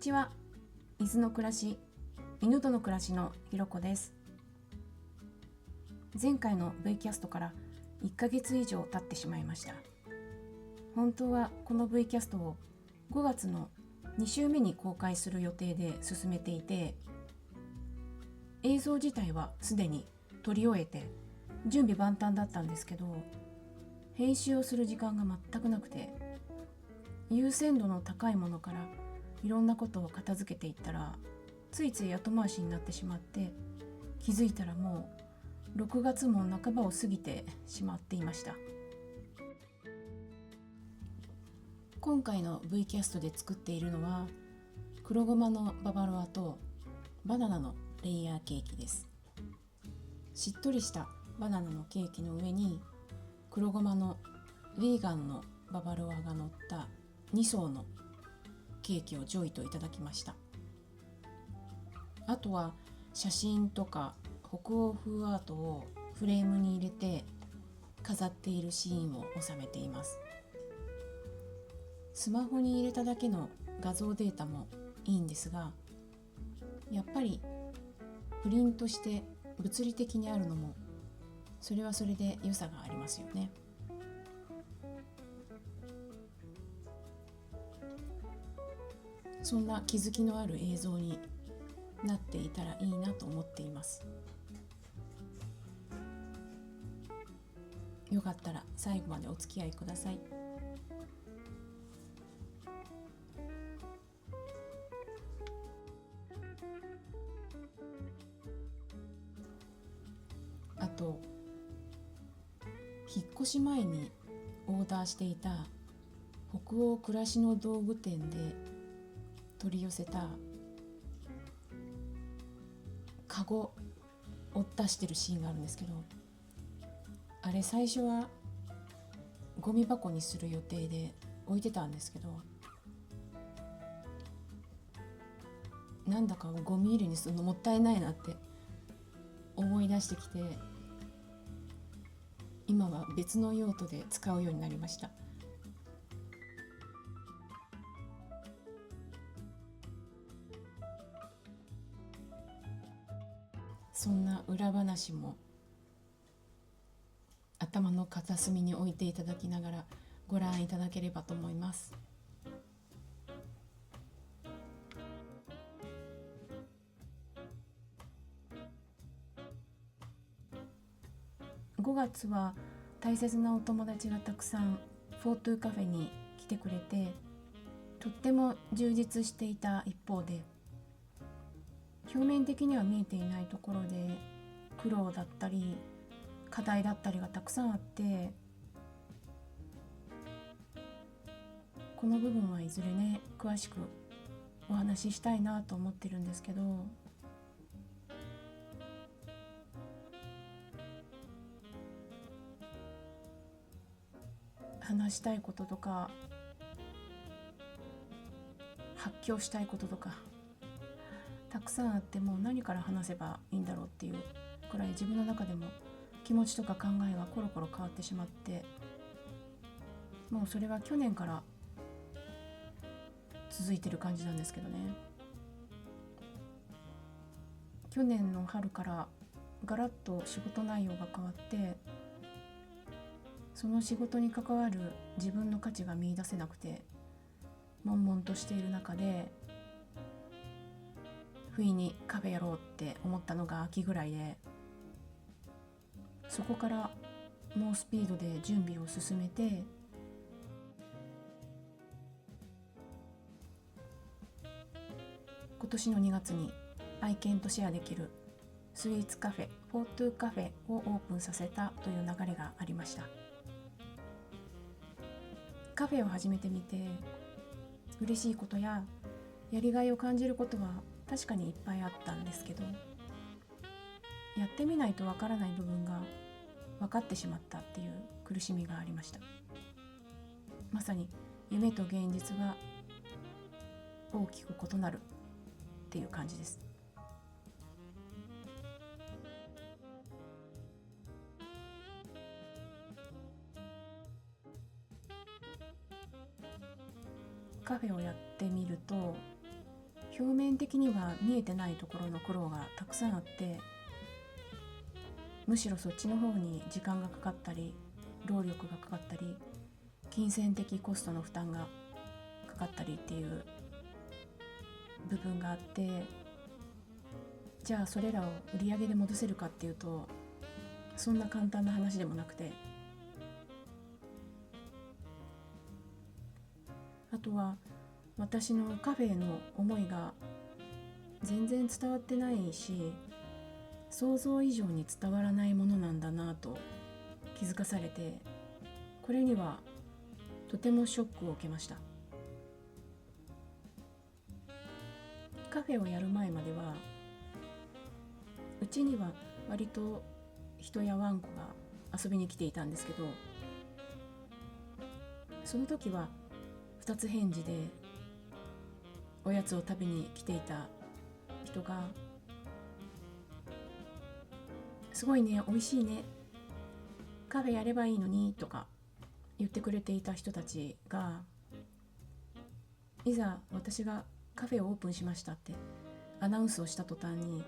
ちは。伊豆の暮らし、犬との暮らしのひろこです。前回の V キャストから1ヶ月以上経ってしまいました。本当はこの V キャストを5月の2週目に公開する予定で進めていて、映像自体はすでに撮り終えて準備万端だったんですけど、編集をする時間が全くなくて、優先度の高いものからいろんなことを片付けていったら、ついつい後回しになってしまって、気づいたらもう6月も半ばを過ぎてしまっていました。今回の V キャストで作っているのは黒ごまのババロアとバナナのレイヤーケーキです。しっとりしたバナナのケーキの上に黒ごまのヴィーガンのババロアが乗った2層のケーキをジョイといただきました。あとは写真とか北欧風アートをフレームに入れて飾っているシーンを収めています。スマホに入れただけの画像データもいいんですが、やっぱりプリントして物理的にあるのもそれはそれで良さがありますよね。そんな気づきのある映像になっていたらいいなと思っています。よかったら最後までお付き合いください。あと、引っ越し前にオーダーしていた北欧暮らしの道具店で取り寄せたカゴを出してるシーンがあるんですけど、あれ最初はゴミ箱にする予定で置いてたんですけど、なんだかゴミ入れにするのもったいないなって思い出してきて、今は別の用途で使うようになりました。そんな裏話も頭の片隅に置いていただきながらご覧いただければと思います。5月は大切なお友達がたくさんフォートゥーカフェに来てくれて、とっても充実していた一方で、表面的には見えていないところで苦労だったり課題だったりがたくさんあって、この部分はいずれね詳しくお話ししたいなと思ってるんですけど、話したいこととか発狂したいこととかたくさんあって、もう何から話せばいいんだろうっていうくらい自分の中でも気持ちとか考えがコロコロ変わってしまって、もうそれは去年から続いてる感じなんですけどね。去年の春からガラッと仕事内容が変わって、その仕事に関わる自分の価値が見出せなくて悶々としている中で、不意にカフェやろうって思ったのが秋ぐらいで、そこから猛スピードで準備を進めて、今年の2月に愛犬とシェアできるスイーツカフェフォートゥーカフェをオープンさせたという流れがありました。カフェを始めてみて嬉しいことややりがいを感じることは確かにいっぱいあったんですけど、やってみないとわからない部分が分かってしまったっていう苦しみがありました。まさに夢と現実が大きく異なるっていう感じです。カフェをやってみると表面的には見えてないところの苦労がたくさんあって、むしろそっちの方に時間がかかったり労力がかかったり金銭的コストの負担がかかったりっていう部分があって、じゃあそれらを売り上げで戻せるかっていうと、そんな簡単な話でもなくて、あとは私のカフェへの思いが全然伝わってないし、想像以上に伝わらないものなんだなと気づかされて、これにはとてもショックを受けました。カフェをやる前まではうちには割と人やワンコが遊びに来ていたんですけど、その時は二つ返事でおやつを食べに来ていた人が、すごいね、美味しいね、カフェやればいいのにとか言ってくれていた人たちが、いざ私がカフェをオープンしましたってアナウンスをした途端に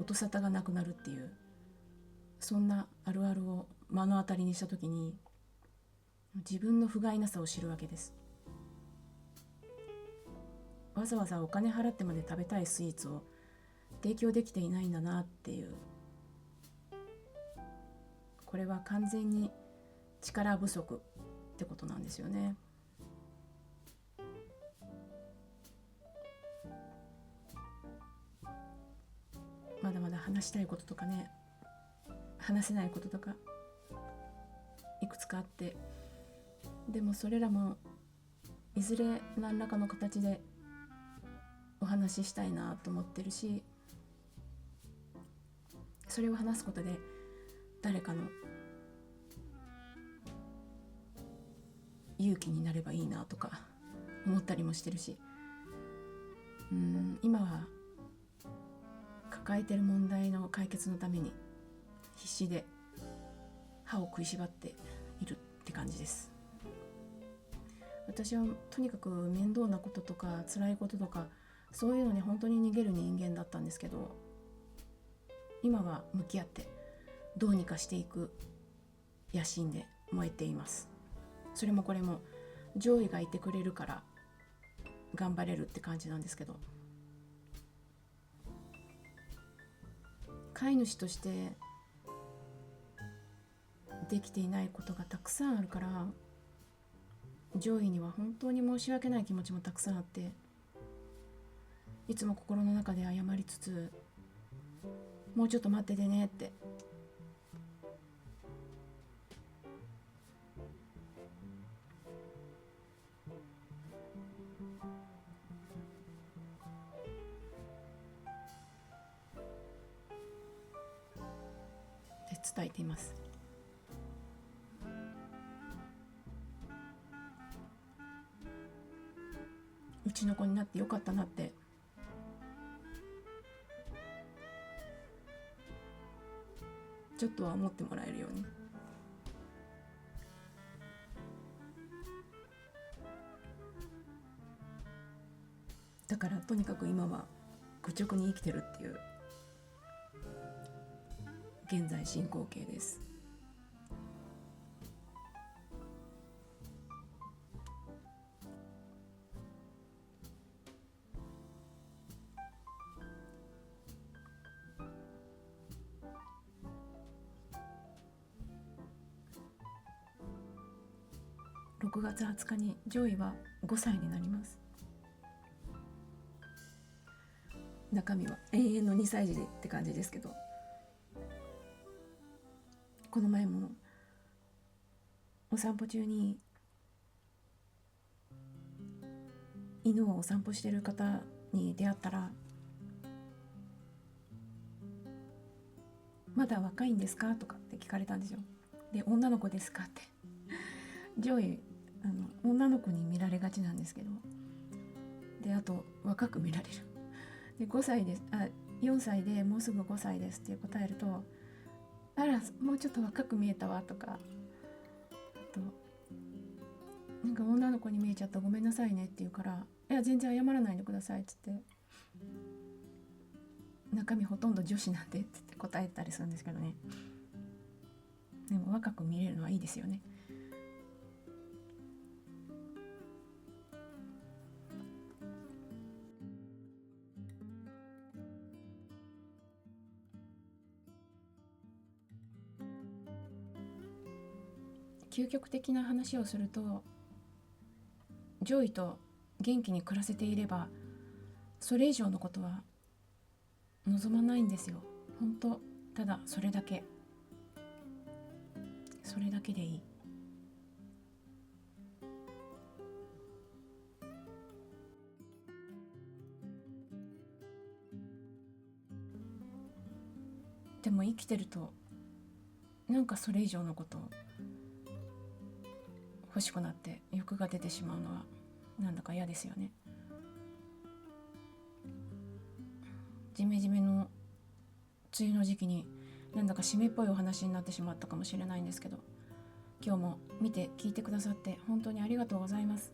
音沙汰がなくなるっていう、そんなあるあるを目の当たりにした時に自分の不甲斐なさを知るわけです。わざわざお金払ってまで食べたいスイーツを提供できていないんだなっていう、これは完全に力不足ってことなんですよね。まだまだ話したいこととかね、話せないこととかいくつかあって、でもそれらもいずれ何らかの形でお話ししたいなと思ってるし、それを話すことで誰かの勇気になればいいなとか思ったりもしてるし、今は抱えてる問題の解決のために必死で歯を食いしばっているって感じです。私はとにかく面倒なこととか辛いこととかそういうのに本当に逃げる人間だったんですけど、今は向き合ってどうにかしていく野心で燃えています。それもこれも上位がいてくれるから頑張れるって感じなんですけど、飼い主としてできていないことがたくさんあるから、上位には本当に申し訳ない気持ちもたくさんあって、いつも心の中で謝りつつ、もうちょっと待っててねって伝えています。うちの子になってよかったなってちょっとは思ってもらえるように。だからとにかく今は愚直に生きてるっていう現在進行形です。6月20日にジョイは5歳になります。中身は永遠の2歳児でって感じですけど、この前もお散歩中に犬をお散歩してる方に出会ったら、まだ若いんですかとかって聞かれたんですよ。で、女の子ですかって上位女の子に見られがちなんですけど、であと若く見られる。で5歳です、4歳でもうすぐ5歳ですって答えると、あらもうちょっと若く見えたわとか、あとなんか女の子に見えちゃったごめんなさいねって言うから、いや全然謝らないでくださいっつって、中身ほとんど女子なんでって答えたりするんですけどね。でも若く見れるのはいいですよね。究極的な話をすると、ジョイと元気に暮らせていればそれ以上のことは望まないんですよ。本当、ただそれだけ、それだけでいい。でも生きてるとなんかそれ以上のこと欲しくなって欲が出てしまうのはなんだか嫌ですよね。ジメジメの梅雨の時期になんだか締めっぽいお話になってしまったかもしれないんですけど、今日も見て聞いてくださって本当にありがとうございます。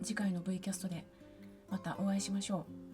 次回の V キャストでまたお会いしましょう。